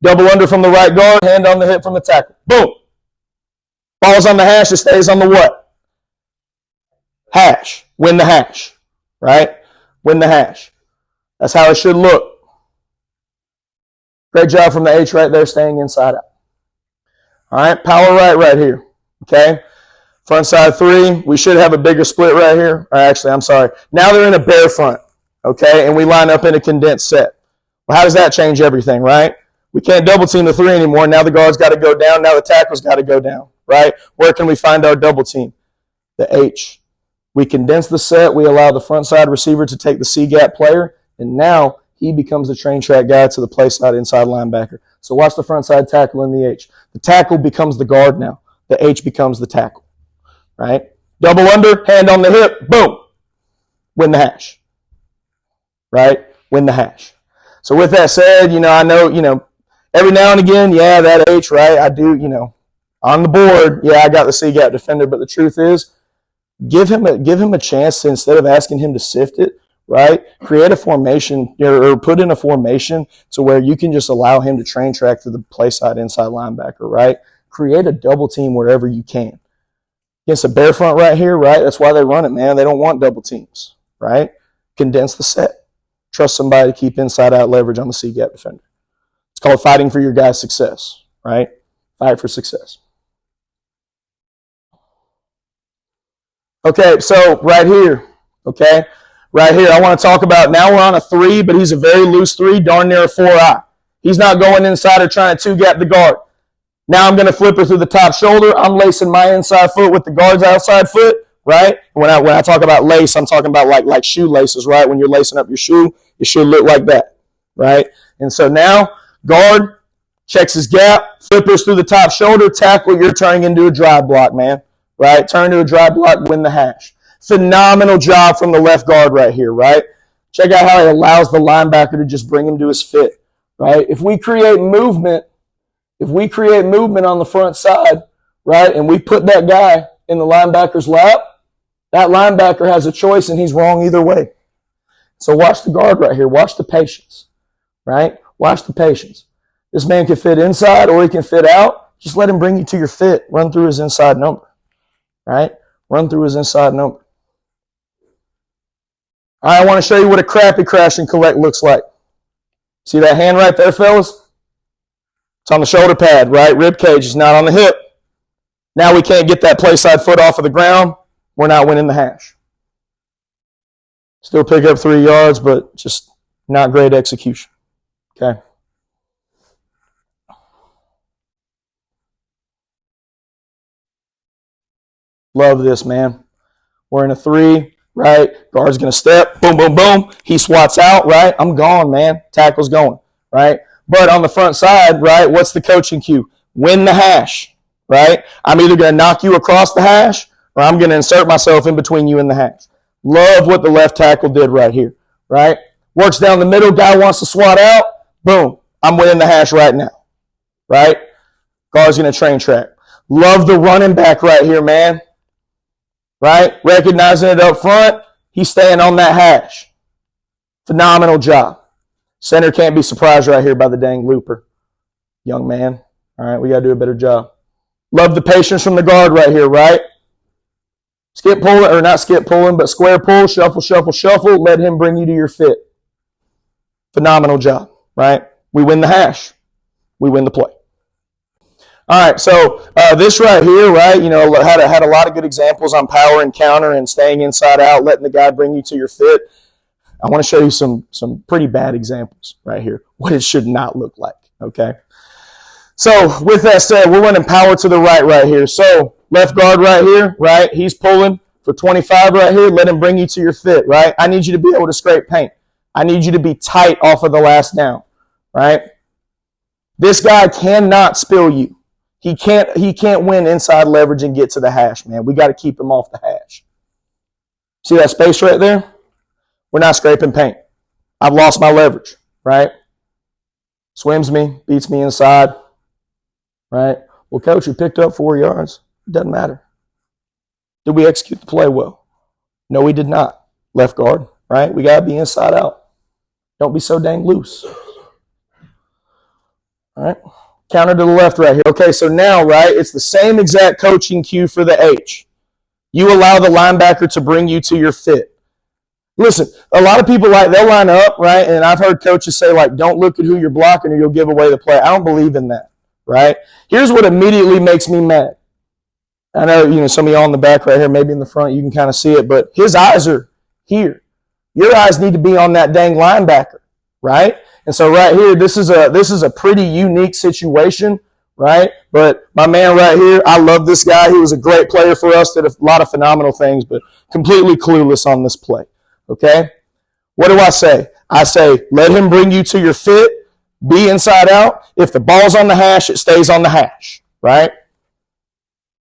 [SPEAKER 1] Double under from the right guard, hand on the hip from the tackle. Boom. Ball's on the hash, it stays on the what? Hash. Win the hash. Right? Win the hash. That's how it should look. Great job from the H right there, staying inside out. All right, power right here. Okay? Front side 3. We should have a bigger split right here. Or actually, I'm sorry. Now they're in a bare front. Okay? And we line up in a condensed set. Well, how does that change everything, right? We can't double team the 3 anymore. Now the guard's got to go down. Now the tackle's got to go down, right? Where can we find our double team? The H. We condense the set. We allow the front side receiver to take the C-gap player. And now he becomes the train track guy to the play side inside linebacker. So watch the front side tackle in the H. The tackle becomes the guard now. The H becomes the tackle, right? Double under, hand on the hip, boom. Win the hash, right? Win the hash. So with that said, I know, every now and again, yeah, that H, right? I do, on the board, yeah, I got the C-gap defender, but the truth is, give him a chance to, instead of asking him to sift it, right? Create a formation or put in a formation to where you can just allow him to train track to the play side inside linebacker, right? Create a double team wherever you can. Against a bare front right here, right? That's why they run it, man. They don't want double teams, right? Condense the set. Trust somebody to keep inside out leverage on the C-gap defender. It's called fighting for your guy's success, right? Fight for success. Okay, so right here, okay, right here. I want to talk about, now we're on a 3, but he's a very loose 3, darn near a 4-eye. He's not going inside or trying to 2-gap the guard. Now I'm going to flip her through the top shoulder. I'm lacing my inside foot with the guard's outside foot, right? When I talk about lace, I'm talking about like shoe laces, right? When you're lacing up your shoe, it should look like that, right? And so now, guard checks his gap, flippers through the top shoulder, tackle, you're turning into a drive block, man, right? Turn to a drive block, win the hash. Phenomenal job from the left guard right here, right? Check out how he allows the linebacker to just bring him to his fit, right? If we create movement on the front side, right, and we put that guy in the linebacker's lap, that linebacker has a choice and he's wrong either way. So watch the guard right here. Watch the patience, right? Watch the patience. This man can fit inside or he can fit out. Just let him bring you to your fit. Run through his inside number, right? Run through his inside number. All right, I want to show you what a crappy crash and collect looks like. See that hand right there, fellas? It's on the shoulder pad, right? Rib cage is not on the hip. Now we can't get that play side foot off of the ground. We're not winning the hash. Still pick up 3 yards, but just not great execution. Okay. Love this, man. We're in a 3, right? Guard's going to step. Boom, boom, boom. He swats out, right? I'm gone, man. Tackle's going, right? But on the front side, right, what's the coaching cue? Win the hash, right? I'm either going to knock you across the hash or I'm going to insert myself in between you and the hash. Love what the left tackle did right here, right? Works down the middle. Guy wants to swat out. Boom. I'm winning the hash right now, right? Guard's going to train track. Love the running back right here, man. Right? Recognizing it up front. He's staying on that hash. Phenomenal job. Center can't be surprised right here by the dang looper. Young man. All right, we got to do a better job. Love the patience from the guard right here, right? Skip pulling, or not skip pulling, but square pull, shuffle, shuffle, shuffle. Let him bring you to your fit. Phenomenal job, right? We win the hash. We win the play. All right, so this right here, right, you know, had a lot of good examples on power and counter and staying inside out, letting the guy bring you to your fit. I want to show you some pretty bad examples right here, what it should not look like, okay? So with that said, we're running power to the right here. So left guard right here, right, he's pulling for 25 right here. Let him bring you to your fit, right? I need you to be able to scrape paint. I need you to be tight off of the last down, right? This guy cannot spill you. He can't win inside leverage and get to the hash, man. We got to keep him off the hash. See that space right there? We're not scraping paint. I've lost my leverage, right? Swims me, beats me inside, right? Well, coach, we picked up 4 yards. It doesn't matter. Did we execute the play well? No, we did not. Left guard, right? We got to be inside out. Don't be so dang loose. All right? Counter to the left right here. Okay, so now, right, it's the same exact coaching cue for the H. You allow the linebacker to bring you to your fit. Listen, a lot of people, like, they'll line up, right, and I've heard coaches say, like, don't look at who you're blocking or you'll give away the play. I don't believe in that, right? Here's what immediately makes me mad. I know, you know, some of y'all in the back right here, maybe in the front, you can kind of see it, but his eyes are here. Your eyes need to be on that dang linebacker, right? And so right here, this is a pretty unique situation, right? But my man right here, I love this guy. He was a great player for us, did a lot of phenomenal things, but completely clueless on this play, okay? What do I say? I say, let him bring you to your fit, be inside out. If the ball's on the hash, it stays on the hash, right?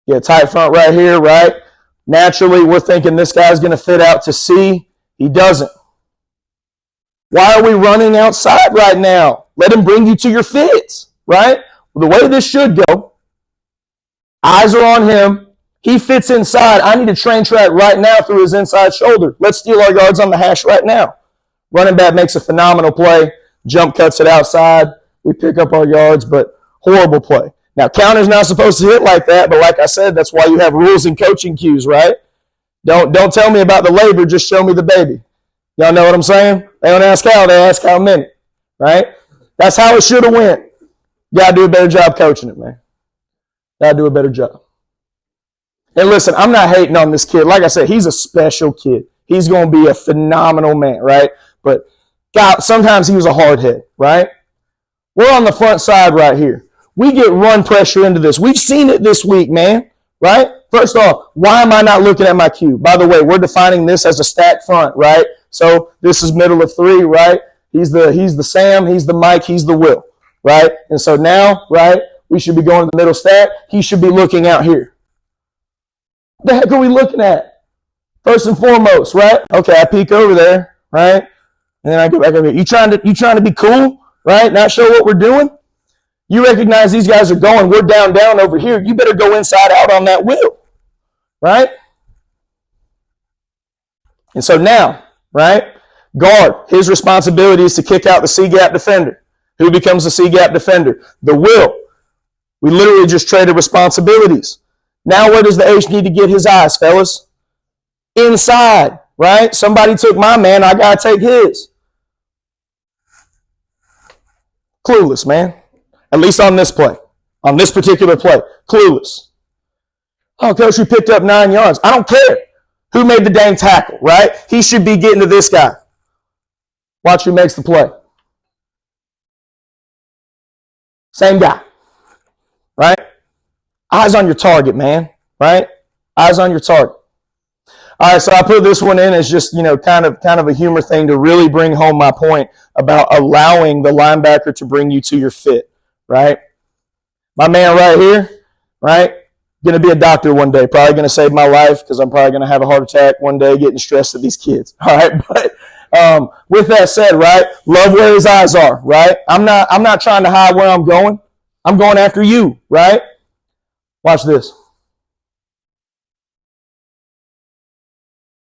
[SPEAKER 1] Get a tight front right here, right? Naturally, we're thinking this guy's going to fit out to C. He doesn't. Why are we running outside right now? Let him bring you to your fits, right? Well, the way this should go, eyes are on him. He fits inside. I need to train track right now through his inside shoulder. Let's steal our yards on the hash right now. Running back makes a phenomenal play. Jump cuts it outside. We pick up our yards, but horrible play. Now, counter's not supposed to hit like that, but like I said, that's why you have rules and coaching cues, right? Don't tell me about the labor, just show me the baby. Y'all know what I'm saying? They don't ask how, they ask how many, right? That's how it should have went. You got to do a better job coaching it, man. Got to do a better job. And listen, I'm not hating on this kid. Like I said, he's a special kid. He's going to be a phenomenal man, right? But God, sometimes he was a hard head, right? We're on the front side right here. We get run pressure into this. We've seen it this week, man, right? First off, why am I not looking at my cue? By the way, we're defining this as a stack front, right? So this is middle of three, right? He's the Sam, he's the Mike, he's the Will, right? And so now, right, we should be going to the middle stack. He should be looking out here. What the heck are we looking at? First and foremost, right? Okay, I peek over there, right? And then I go back over here. You trying to be cool, right? Not show what we're doing? You recognize these guys are going. We're down over here. You better go inside out on that Will, right? And so now, right, guard, his responsibility is to kick out the C-gap defender. Who becomes the C-gap defender? The Will. We literally just traded responsibilities. Now where does the H need to get his eyes, fellas? Inside, right? Somebody took my man. I got to take his. Clueless, man. At least on this play. On this particular play. Clueless. Oh, coach, we picked up 9 yards. I don't care who made the dang tackle, right? He should be getting to this guy. Watch who makes the play. Same guy, right? Eyes on your target, man, right? Eyes on your target. All right, so I put this one in as just, kind of a humor thing to really bring home my point about allowing the linebacker to bring you to your fit, right? My man right here, right? Going to be a doctor one day. Probably going to save my life because I'm probably going to have a heart attack one day getting stressed at these kids. All right, but with that said, right? Love where his eyes are, right? I'm not trying to hide where I'm going. I'm going after you, right? Watch this.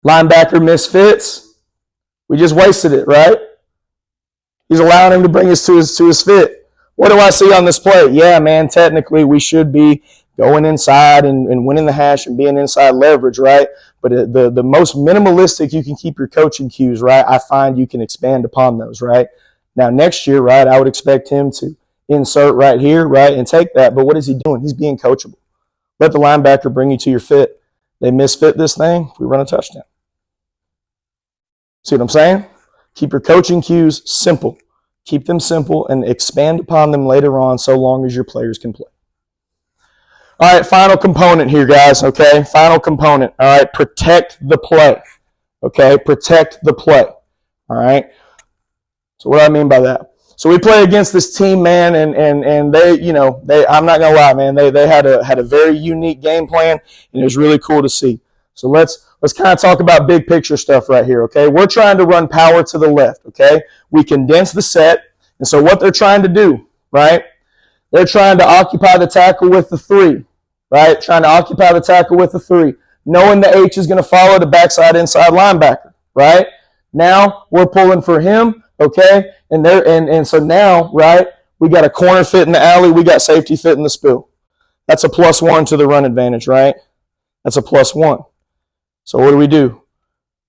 [SPEAKER 1] Linebacker misfits. We just wasted it, right? He's allowing him to bring us to his fit. What do I see on this play? Yeah, man, technically we should be going inside and winning the hash and being inside leverage, right? But the most minimalistic you can keep your coaching cues, right? I find you can expand upon those, right? Now, next year, right, I would expect him to insert right here, right, and take that. But what is he doing? He's being coachable. Let the linebacker bring you to your fit. They misfit this thing, we run a touchdown. See what I'm saying? Keep your coaching cues simple. Keep them simple and expand upon them later on so long as your players can play. All right, final component here, guys, okay? Final component, all right? Protect the play, okay? Protect the play, all right? So what do I mean by that? So we play against this team, man, and they I'm not going to lie, man, they had a very unique game plan, and it was really cool to see. So let's kind of talk about big picture stuff right here, okay? We're trying to run power to the left, okay? We condense the set, and so what they're trying to do, right? They're trying to occupy the tackle with the 3, right? Trying to occupy the tackle with the 3, knowing the H is going to follow the backside inside linebacker, right? Now we're pulling for him, okay? And so now, right, we got a corner fit in the alley, we got safety fit in the spill. That's a +1 to the run advantage, right? That's a +1. So what do?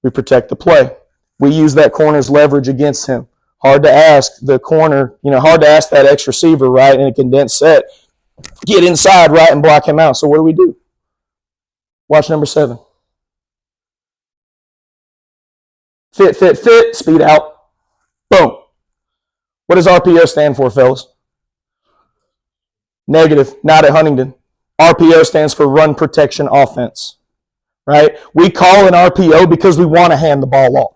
[SPEAKER 1] We protect the play. We use that corner's leverage against him. Hard to ask the corner, hard to ask that X receiver, right, in a condensed set, get inside, right, and block him out. So what do? Watch number 7. Fit, speed out. Boom. What does RPO stand for, fellas? Negative, not at Huntingdon. RPO stands for Run Protection Offense, right? We call an RPO because we want to hand the ball off.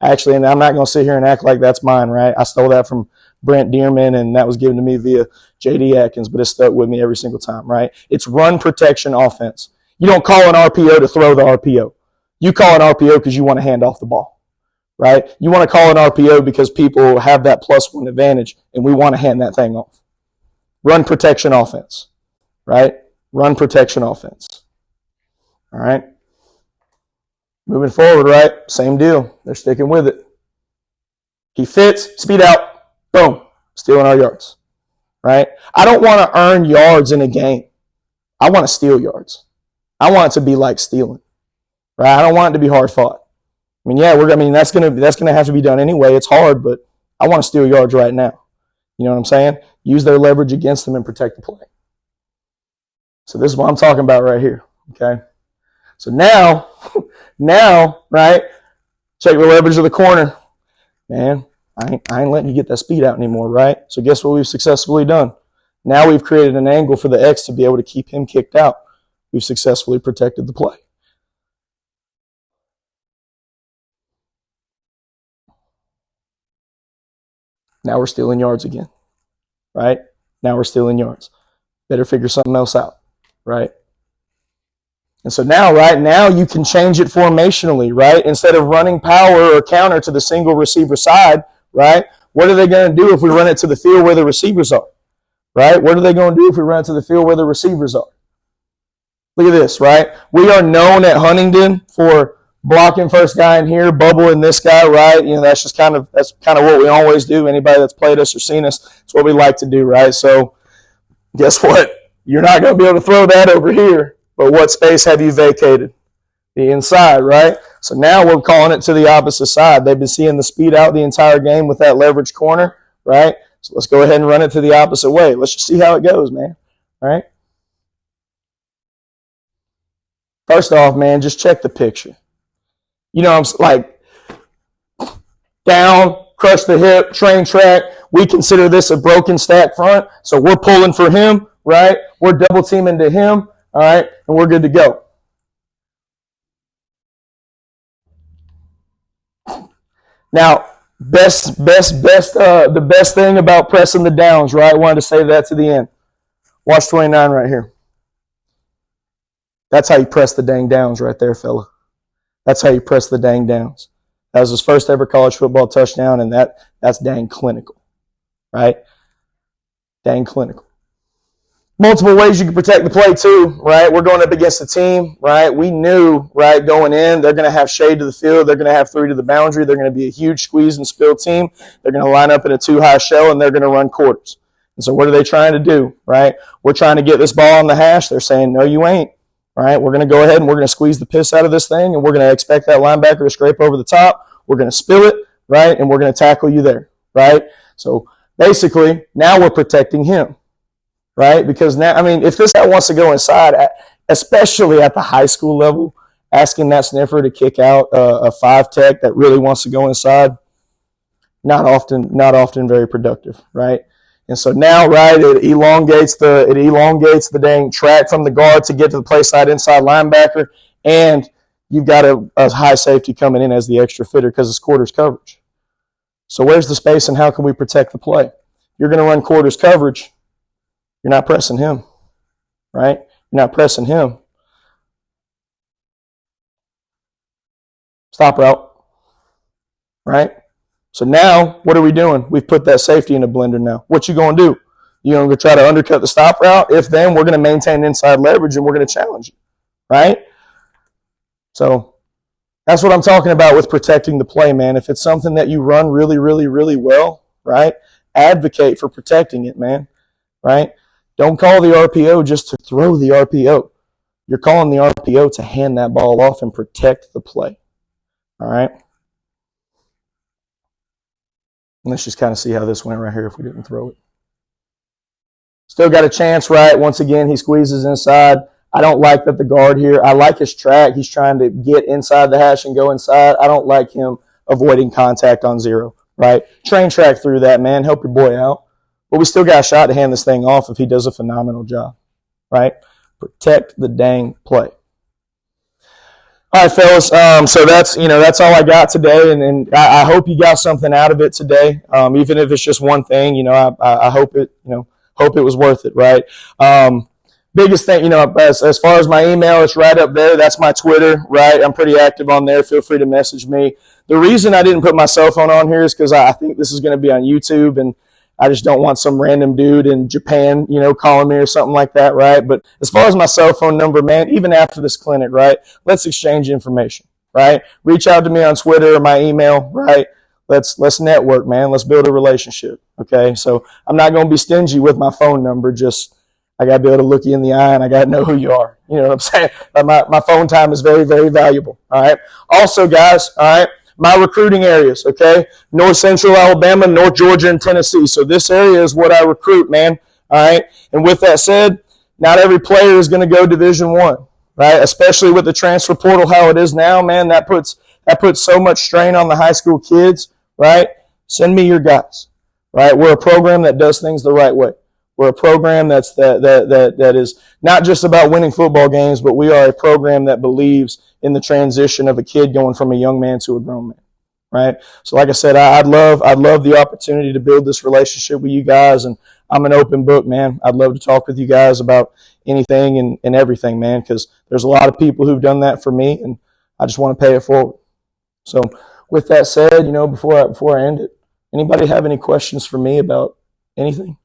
[SPEAKER 1] Actually, and I'm not going to sit here and act like that's mine, right? I stole that from Brent Dearman, and that was given to me via J.D. Atkins, but it's stuck with me every single time, right? It's Run Protection Offense. You don't call an RPO to throw the RPO. You call an RPO because you want to hand off the ball, right? You want to call an RPO because people have that +1 advantage, and we want to hand that thing off. Run Protection Offense, right? Run Protection Offense, all right? Moving forward, right? Same deal. They're sticking with it. He fits, speed out, boom, stealing our yards, right? I don't want to earn yards in a game. I want to steal yards. I want it to be like stealing, right? I don't want it to be hard fought. I mean, that's gonna have to be done anyway. It's hard, but I want to steal yards right now. You know what I'm saying? Use their leverage against them and protect the play. So this is what I'm talking about right here, okay? So now, right, check the leverage of the corner. Man, I ain't letting you get that speed out anymore, right? So guess what we've successfully done? Now we've created an angle for the X to be able to keep him kicked out. We've successfully protected the play. Now we're stealing yards again, right? Now we're stealing yards. Better figure something else out, right? And so now, right, now you can change it formationally, right? Instead of running power or counter to the single receiver side, right? What are they going to do if we run it to the field where the receivers are, right? What are they going to do if we run it to the field where the receivers are? Look at this, right? We are known at Huntingdon for blocking first guy in here, bubbling this guy, right? You know, that's kind of what we always do. Anybody that's played us or seen us, it's what we like to do, right? So guess what? You're not going to be able to throw that over here, but what space have you vacated? The inside, right? So now we're calling it to the opposite side. They've been seeing the speed out the entire game with that leverage corner, right? So let's go ahead and run it to the opposite way. Let's just see how it goes, man, right? First off, man, just check the picture. You know, I'm like, down, crush the hip, train track. We consider this a broken stack front. So we're pulling for him, right? We're double teaming to him, all right? And we're good to go. Now, the best thing about pressing the downs, right? I wanted to save that to the end. Watch 29 right here. That's how you press the dang downs right there, fella. That's how you press the dang downs. That was his first ever college football touchdown, and that's dang clinical, right? Dang clinical. Multiple ways you can protect the play too, right? We're going up against a team, right? We knew, right, going in, they're going to have shade to the field. They're going to have 3 to the boundary. They're going to be a huge squeeze and spill team. They're going to line up in a 2-high shell, and they're going to run quarters. And so what are they trying to do, right? We're trying to get this ball on the hash. They're saying, no, you ain't. All right, we're going to go ahead and we're going to squeeze the piss out of this thing, and we're going to expect that linebacker to scrape over the top. We're going to spill it, right, and we're going to tackle you there, right? So basically, now we're protecting him, right? Because now, I mean, if this guy wants to go inside, especially at the high school level, asking that sniffer to kick out a 5 tech that really wants to go inside, not often very productive, right? And so now, right, it elongates the dang track from the guard to get to the play side inside linebacker, and you've got a high safety coming in as the extra fitter because it's quarters coverage. So where's the space and how can we protect the play? You're going to run quarters coverage. You're not pressing him, right? You're not pressing him. Stop route, right? So now, what are we doing? We've put that safety in a blender now. What you going to do? You going to try to undercut the stop route? If then, we're going to maintain inside leverage and we're going to challenge you, right? So that's what I'm talking about with protecting the play, man. If it's something that you run really, really, really well, right, advocate for protecting it, man, right? Don't call the RPO just to throw the RPO. You're calling the RPO to hand that ball off and protect the play, all right? Let's just kind of see how this went right here if we didn't throw it. Still got a chance, right? Once again, he squeezes inside. I don't like that the guard here. I like his track. He's trying to get inside the hash and go inside. I don't like him avoiding contact on 0, right? Train track through that, man. Help your boy out. But we still got a shot to hand this thing off if he does a phenomenal job, right? Protect the dang play. All right, fellas. So that's all I got today, and I hope you got something out of it today. Even if it's just one thing, I hope it was worth it, right? Biggest thing, as far as my email, it's right up there. That's my Twitter, right? I'm pretty active on there. Feel free to message me. The reason I didn't put my cell phone on here is because I think this is going to be on YouTube, and I just don't want some random dude in Japan, calling me or something like that, right? But as far as my cell phone number, man, even after this clinic, right, let's exchange information, right? Reach out to me on Twitter or my email, right? Let's network, man. Let's build a relationship, okay? So I'm not going to be stingy with my phone number. Just I got to be able to look you in the eye, and I got to know who you are. You know what I'm saying? My phone time is very, very valuable, all right? Also, guys, all right, my recruiting areas, okay? North Central Alabama, North Georgia, and Tennessee. So this area is what I recruit, man, all right? And with that said, not every player is going to go Division I, right? Especially with the transfer portal, how it is now, man, that puts so much strain on the high school kids, right? Send me your guys, right? We're a program that does things the right way. We're a program that is not just about winning football games, but we are a program that believes in the transition of a kid going from a young man to a grown man, right? So like I said, I'd love the opportunity to build this relationship with you guys, and I'm an open book, man. I'd love to talk with you guys about anything and everything, man, because there's a lot of people who've done that for me, and I just want to pay it forward. So with that said, before I end it, anybody have any questions for me about anything?